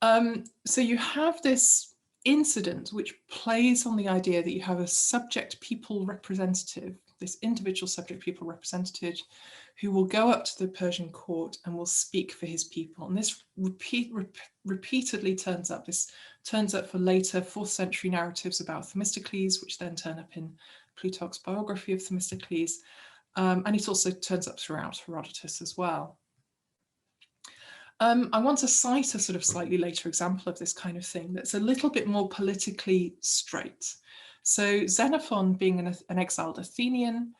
so you have this incident which plays on the idea that you have a subject people representative, this individual subject people representative, who will go up to the Persian court and will speak for his people. And this repeatedly turns up. This turns up for later 4th century narratives about Themistocles, which then turn up in Plutarch's biography of Themistocles. And it also turns up throughout Herodotus as well. I want to cite a sort of slightly later example of this kind of thing that's a little bit more politically straight. So Xenophon, being an exiled Athenian,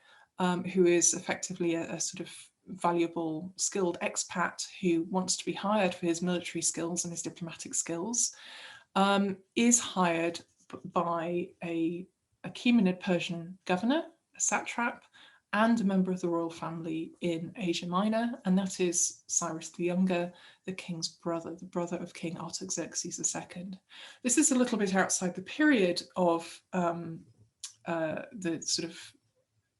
who is effectively a sort of valuable, skilled expat who wants to be hired for his military skills and his diplomatic skills, is hired by a Achaemenid Persian governor, a satrap, and a member of the royal family in Asia Minor, and that is Cyrus the Younger, the king's brother, the brother of King Artaxerxes II. This is a little bit outside the period of the sort of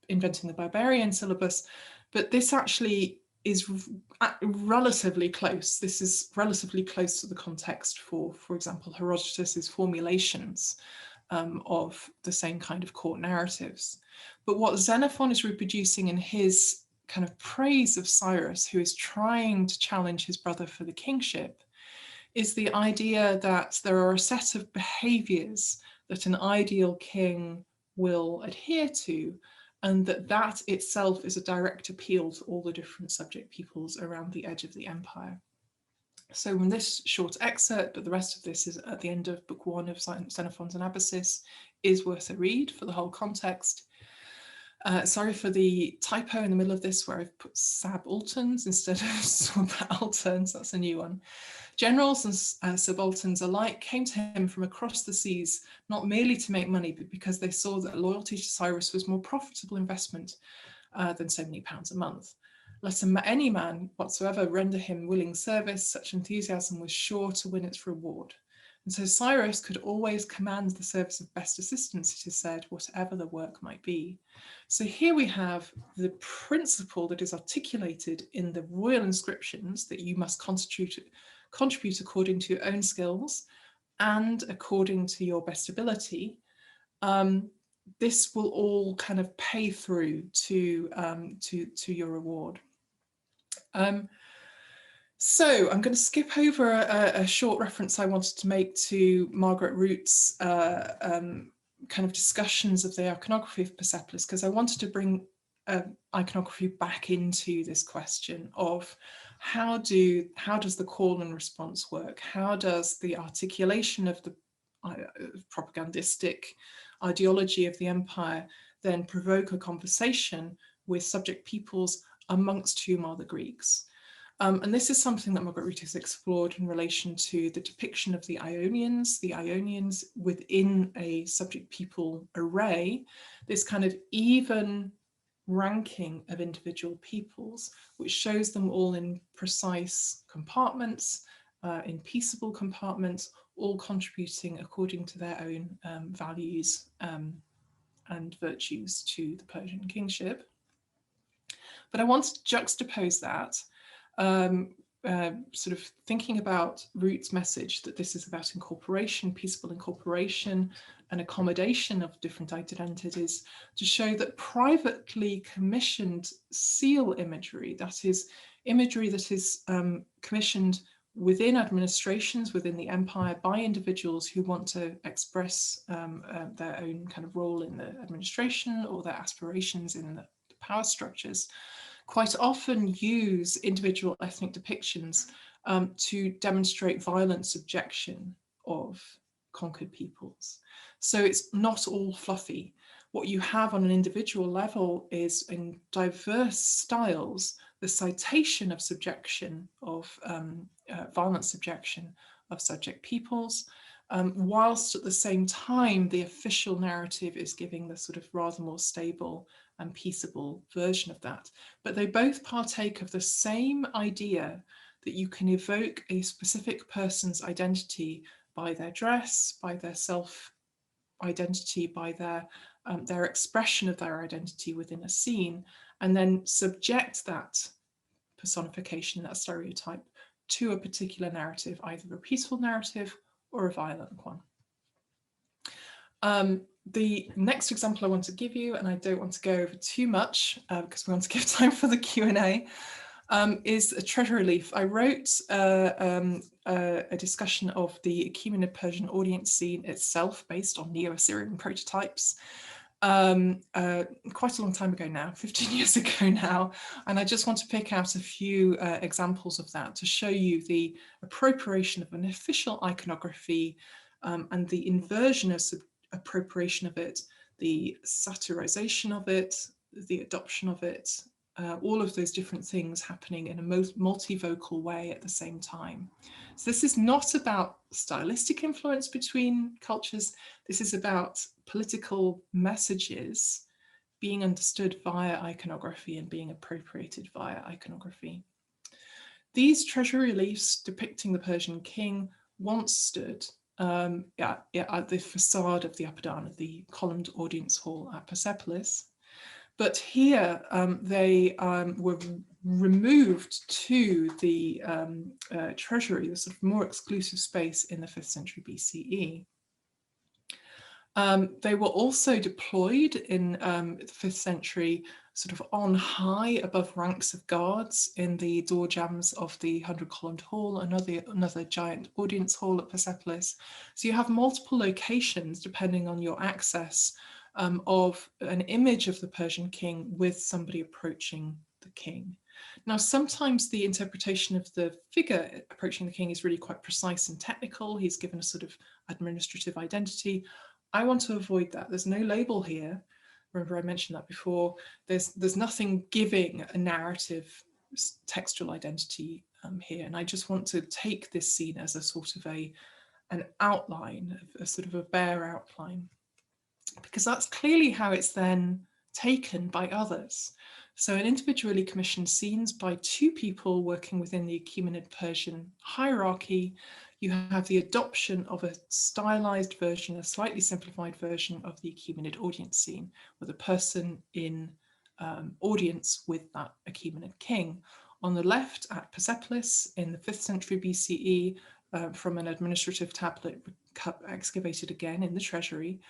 inventing the barbarian syllabus, but this actually is relatively close. This is relatively close to the context for example, Herodotus's formulations of the same kind of court narratives. But what Xenophon is reproducing in his kind of praise of Cyrus, who is trying to challenge his brother for the kingship, is the idea that there are a set of behaviors that an ideal king will adhere to, and that itself is a direct appeal to all the different subject peoples around the edge of the empire. So in this short excerpt, but the rest of this is at the end of book 1 of Xenophon's Anabasis, is worth a read for the whole context. Sorry for the typo in the middle of this where I've put subalterns instead of subalterns, that's a new one. Generals and subalterns alike came to him from across the seas, not merely to make money, but because they saw that loyalty to Cyrus was more profitable investment than so many pounds a month. Let any man whatsoever render him willing service, such enthusiasm was sure to win its reward. And so Cyrus could always command the service of best assistance, it is said, whatever the work might be. So here we have the principle that is articulated in the royal inscriptions that you must contribute according to your own skills and according to your best ability. This will all kind of pay through to your reward. So I'm going to skip over a short reference I wanted to make to Margaret Root's kind of discussions of the iconography of Persepolis, because I wanted to bring iconography back into this question of how does the call and response work? How does the articulation of the propagandistic ideology of the empire then provoke a conversation with subject peoples, amongst whom are the Greeks? And this is something that Margaret Root has explored in relation to the depiction of the Ionians within a subject people array, this kind of even ranking of individual peoples, which shows them all in precise compartments, in peaceable compartments, all contributing according to their own values and virtues to the Persian kingship. But I want to juxtapose that, sort of thinking about Root's message that this is about incorporation, peaceable incorporation and accommodation of different identities, to show that privately commissioned seal imagery, that is imagery that is commissioned within administrations, within the empire, by individuals who want to express their own kind of role in the administration or their aspirations in the power structures, quite often use individual ethnic depictions to demonstrate violent subjection of conquered peoples. So it's not all fluffy. What you have on an individual level is in diverse styles the citation of subjection, of violent subjection of subject peoples, whilst at the same time the official narrative is giving the sort of rather more stable and peaceable version of that. But they both partake of the same idea that you can evoke a specific person's identity by their dress, by their self-identity, by their expression of their identity within a scene, and then subject that personification, that stereotype, to a particular narrative, either a peaceful narrative or a violent one. The next example I want to give you, and I don't want to go over too much because we want to give time for the Q&A, is a treasure relief. I wrote a discussion of the Achaemenid Persian audience scene itself based on Neo-Assyrian prototypes quite a long time ago now, 15 years ago now, and I just want to pick out a few examples of that to show you the appropriation of an official iconography and the inversion of appropriation of it, the satirization of it, the adoption of it, all of those different things happening in a multivocal way at the same time. So this is not about stylistic influence between cultures. This is about political messages being understood via iconography and being appropriated via iconography. These treasure reliefs depicting the Persian king once stood at the facade of the Apadan, the columned audience hall at Persepolis. But here they were removed to the treasury, the sort of more exclusive space in the 5th century BCE. They were also deployed in the 5th century sort of on high above ranks of guards in the door jambs of the 100-columned hall, another giant audience hall at Persepolis. So you have multiple locations depending on your access of an image of the Persian king with somebody approaching the king. Now, sometimes the interpretation of the figure approaching the king is really quite precise and technical. He's given a sort of administrative identity. I want to avoid that. There's no label here. Remember, I mentioned that before. There's nothing giving a narrative textual identity here. And I just want to take this scene as a sort of an outline, a sort of a bare outline, because that's clearly how it's then taken by others. So in individually commissioned scenes by two people working within the Achaemenid Persian hierarchy, you have the adoption of a stylized version, a slightly simplified version of the Achaemenid audience scene, with a person in audience with that Achaemenid king. On the left at Persepolis in the 5th century BCE, from an administrative tablet excavated again in the treasury.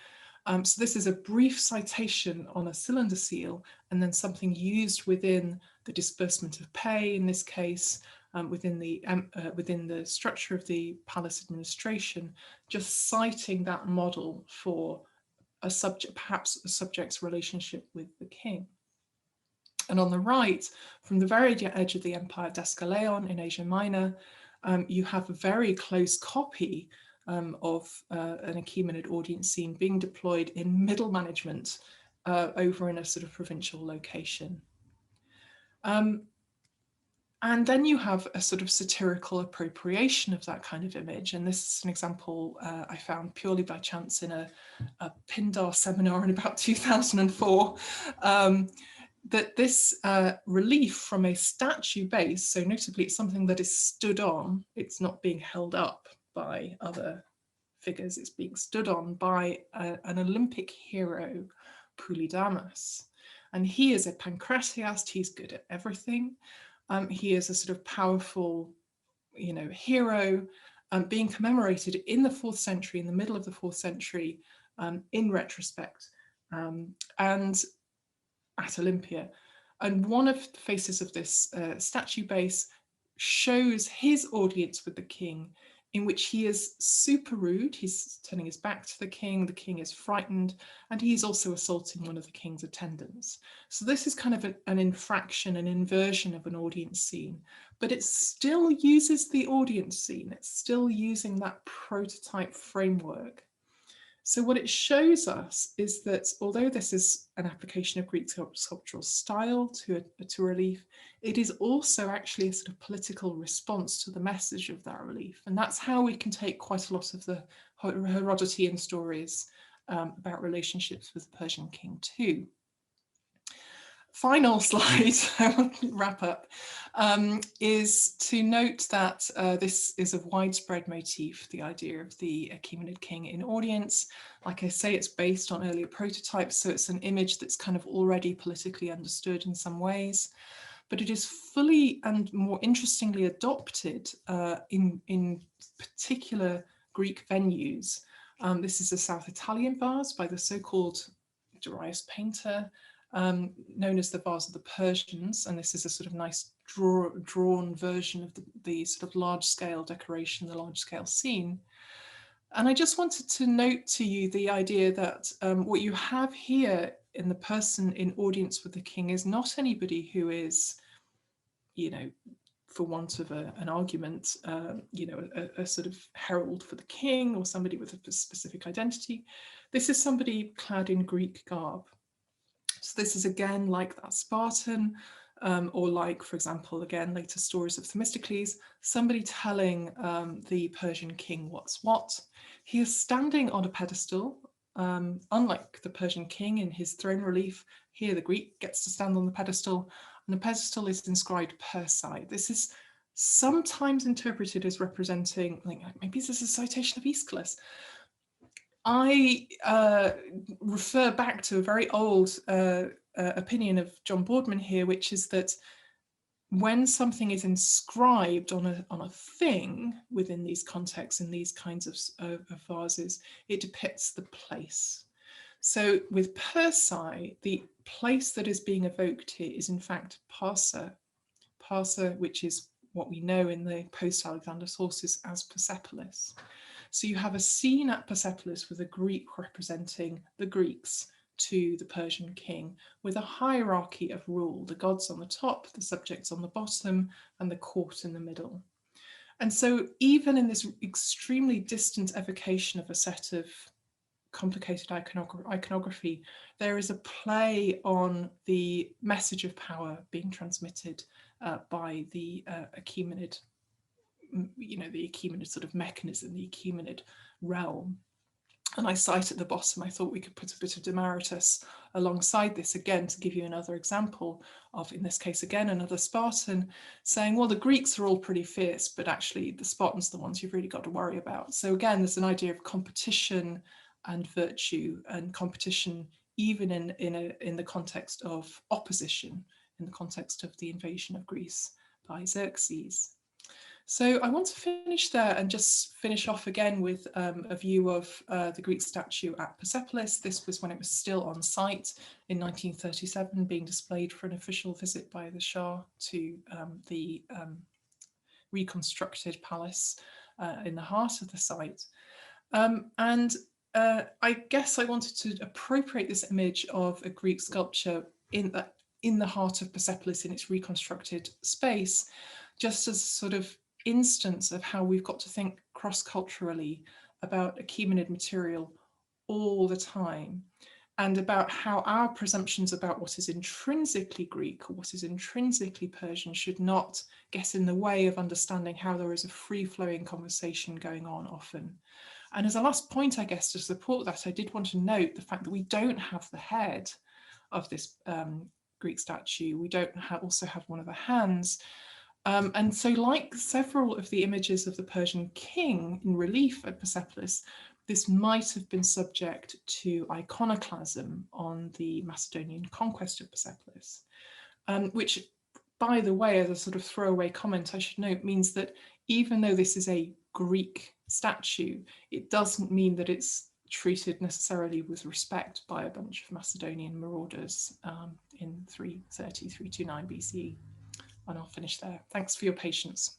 So this is a brief citation on a cylinder seal, and then something used within the disbursement of pay, in this case, within the structure of the palace administration, just citing that model for a subject, perhaps a subject's relationship with the king. And on the right, from the very edge of the empire, Deskaleon in Asia Minor, you have a very close copy of an Achaemenid audience scene being deployed in middle management over in a sort of provincial location. And then you have a sort of satirical appropriation of that kind of image. And this is an example I found purely by chance in a Pindar seminar in about 2004, that this relief from a statue base, so notably it's something that is stood on, it's not being held up by other figures, it's being stood on by an Olympic hero, Polydamas. And he is a pancratiast, he's good at everything. He is a sort of powerful, hero being commemorated in the 4th century, in the middle of the 4th century, in retrospect, and at Olympia. And one of the faces of this statue base shows his audience with the king, in which he is super rude. He's turning his back to the king is frightened, and he's also assaulting one of the king's attendants. So this is kind of an infraction, an inversion of an audience scene, but it still uses the audience scene. It's still using that prototype framework. So what it shows us is that although this is an application of Greek sculptural style to a relief, it is also actually a sort of political response to the message of that relief. And that's how we can take quite a lot of the Herodotean stories about relationships with the Persian king too. Final slide, I want to wrap up, is to note that this is a widespread motif, the idea of the Achaemenid king in audience. Like I say, it's based on earlier prototypes, so it's an image that's kind of already politically understood in some ways, but it is fully and more interestingly adopted in particular Greek venues. This is a South Italian vase by the so-called Darius painter, known as the vase of the Persians, and this is a sort of nice drawn version of the sort of large-scale decoration, the large-scale scene. And I just wanted to note to you the idea that what you have here in the person in audience with the king is not anybody who is, you know, for want of an argument, you know, a sort of herald for the king or somebody with a specific identity. This is somebody clad in Greek garb. So this is again like that Spartan, or like, for example, again, later stories of Themistocles, somebody telling the Persian king what's what. He is standing on a pedestal, unlike the Persian king in his throne relief. Here the Greek gets to stand on the pedestal, and the pedestal is inscribed Persi. This is sometimes interpreted as representing, like, maybe this is a citation of Aeschylus. I refer back to a very old opinion of John Boardman here, which is that when something is inscribed on a thing within these contexts, in these kinds of vases, it depicts the place. So with Persi, the place that is being evoked here is in fact Parsa, which is what we know in the post-Alexander sources as Persepolis. So you have a scene at Persepolis with a Greek representing the Greeks to the Persian king, with a hierarchy of rule, the gods on the top, the subjects on the bottom, and the court in the middle. And so even in this extremely distant evocation of a set of complicated iconography, there is a play on the message of power being transmitted by the Achaemenid, you know, the Achaemenid sort of mechanism, the Achaemenid realm. And I cite at the bottom, I thought we could put a bit of Demaratus alongside this again to give you another example of, in this case, again, another Spartan saying, well, the Greeks are all pretty fierce, but actually the Spartans are the ones you've really got to worry about. So again, there's an idea of competition and virtue, and competition even in the context of opposition, in the context of the invasion of Greece by Xerxes. So I want to finish there and just finish off again with a view of the Greek statue at Persepolis. This was when it was still on site in 1937, being displayed for an official visit by the Shah to the reconstructed palace in the heart of the site. I guess I wanted to appropriate this image of a Greek sculpture in the heart of Persepolis in its reconstructed space, just as sort of instance of how we've got to think cross-culturally about Achaemenid material all the time, and about how our presumptions about what is intrinsically Greek or what is intrinsically Persian should not get in the way of understanding how there is a free-flowing conversation going on often. And as a last point, I guess, to support that, I did want to note the fact that we don't have the head of this Greek statue. We don't also have one of the hands. And so, like several of the images of the Persian king in relief at Persepolis, this might have been subject to iconoclasm on the Macedonian conquest of Persepolis, which, by the way, as a sort of throwaway comment, I should note, means that even though this is a Greek statue, it doesn't mean that it's treated necessarily with respect by a bunch of Macedonian marauders in 330, 329 BCE. And I'll finish there. Thanks for your patience.